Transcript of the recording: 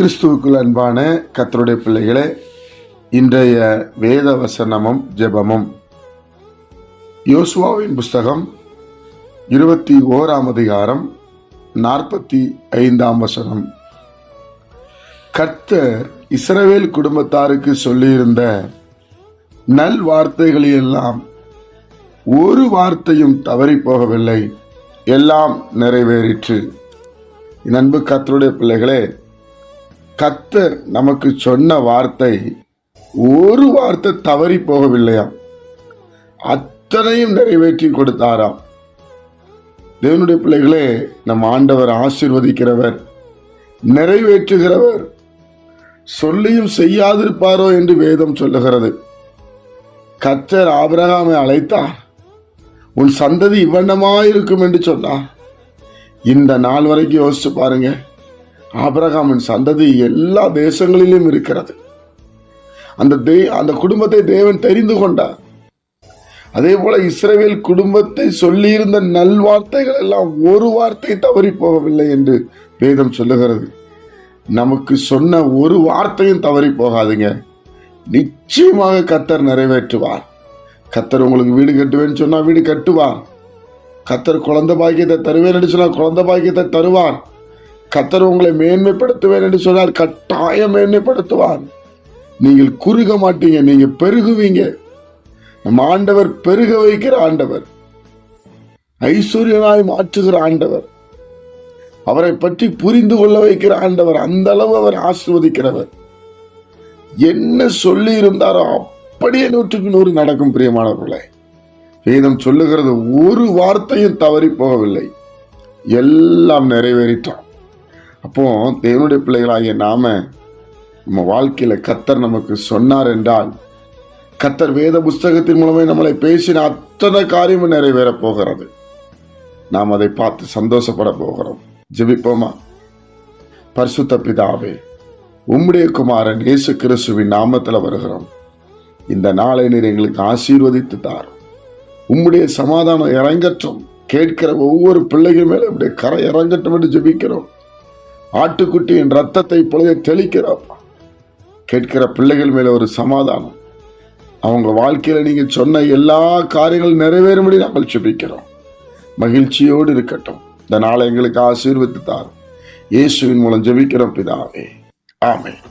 கிறிஸ்துவுக்குள் அன்பான கர்த்தருடைய பிள்ளைகளே, இன்றைய வேத வசனமும் ஜெபமும் யோசுவாவின் புஸ்தகம் 21ஆம் அதிகாரம் 45ஆம் வசனம். கர்த்தர் இஸ்ரவேல் குடும்பத்தாருக்கு சொல்லியிருந்த நல் வார்த்தைகளெல்லாம் ஒரு வார்த்தையும் தவறி போகவில்லை, எல்லாம் நிறைவேறிற்று. அன்பு கர்த்தருடைய பிள்ளைகளே, கர்த்தர் நமக்கு சொன்ன வார்த்தை ஒரு வார்த்தை தவறி போகவில்லையாம், அத்தனையும் நிறைவேற்றி கொடுத்தாராம். தேவனுடைய பிள்ளைகளே, நம் ஆண்டவர் ஆசீர்வதிக்கிறவர், நிறைவேற்றுகிறவர். சொல்லியும் செய்யாதிருப்பாரோ என்று வேதம் சொல்லுகிறது. கர்த்தர் ஆபிரகாமை அழைத்தார், உன் சந்ததி இவ்வண்ணமாயிருக்கும் என்று சொன்னார். இந்த நாள் வரைக்கும் யோசிச்சு பாருங்க, ஆபிரகாமின் சந்ததி எல்லா தேசங்களிலும் இருக்கிறது. அந்த குடும்பத்தை தேவன் தெரிந்து கொண்டார். அதே போல இஸ்ரவேல் குடும்பத்தை சொல்லியிருந்த நல்வார்த்தைகள் எல்லாம் ஒரு வார்த்தை தவறி போகவில்லை என்று வேதம் சொல்லுகிறது. நமக்கு சொன்ன ஒரு வார்த்தையும் தவறி போகாதுங்க. நிச்சயமாக கர்த்தர் நிறைவேற்றுவார். கர்த்தர் உங்களுக்கு வீடு கட்டுவேன்னு சொன்னா வீடு கட்டுவார். கர்த்தர் குழந்தை பாக்கியத்தை தருவேன் என்று சொன்னால் குழந்தை பாக்கியத்தை தருவார். கர்த்தர் உங்களை மேன்மைப்படுத்துவேன் என்று சொன்னால் கட்டாயம் மேன்மைப்படுத்துவார். நீங்கள் குறுக மாட்டீங்க, நீங்க பெருகுவீங்க. நம் ஆண்டவர் பெருக வைக்கிற ஆண்டவர், ஐஸ்வர்யனாய் மாற்றுகிற ஆண்டவர், அவரை பற்றி புரிந்து கொள்ள வைக்கிற ஆண்டவர். அந்த அளவு அவர் ஆசீர்வதிக்கிறவர். என்ன சொல்லி இருந்தாரோ அப்படியே 100க்கு 100 நடக்கும். பிரியமானவர்களே, வேதம் சொல்லுகிறது ஒரு வார்த்தையும் தவறி போகவில்லை, எல்லாம் நிறைவேறிட்டான். அப்போ தேவனுடைய பிள்ளைகளாகிய நம்ம வாழ்க்கையில கர்த்தர் நமக்கு சொன்னார் என்றால், கர்த்தர் வேத புஸ்தகத்தின் மூலமே நம்மளை பேசின அத்தனை காரியமும் நிறைவேற போகிறது. நாம் அதை பார்த்து சந்தோஷப்பட போகிறோம். ஜெபிப்போமா? பரிசுத்த பிதாவே, உம்முடைய குமாரன் இயேசு கிறிஸ்துவின் நாமத்தில் வருகிறோம். இந்த நாளை நீர் எங்களுக்கு ஆசீர்வதித்து தாரும். உம்முடைய சமாதானம் இறங்கட்டும். கேட்கிற ஒவ்வொரு பிள்ளைகள் மேல இப்படி கரை இறங்கட்டும் என்று ஜெபிக்கிறோம். ஆட்டுக்குட்டியின் ரத்தத்தை இப்பொழுதே தெளிக்கிறோம். கேட்கிற பிள்ளைகள் மேல ஒரு சமாதானம், அவங்க வாழ்க்கையில நீங்க சொன்ன எல்லா காரியங்களும் நிறைவேறும்படி நாங்கள் ஜெபிக்கிறோம். மகிழ்ச்சியோடு இருக்கட்டும். இந்த நாளை எங்களுக்கு ஆசீர்வதித்து தாரும். இயேசுவின் மூலம் ஜெபிக்கிறோம் பிதாவே, ஆமென்.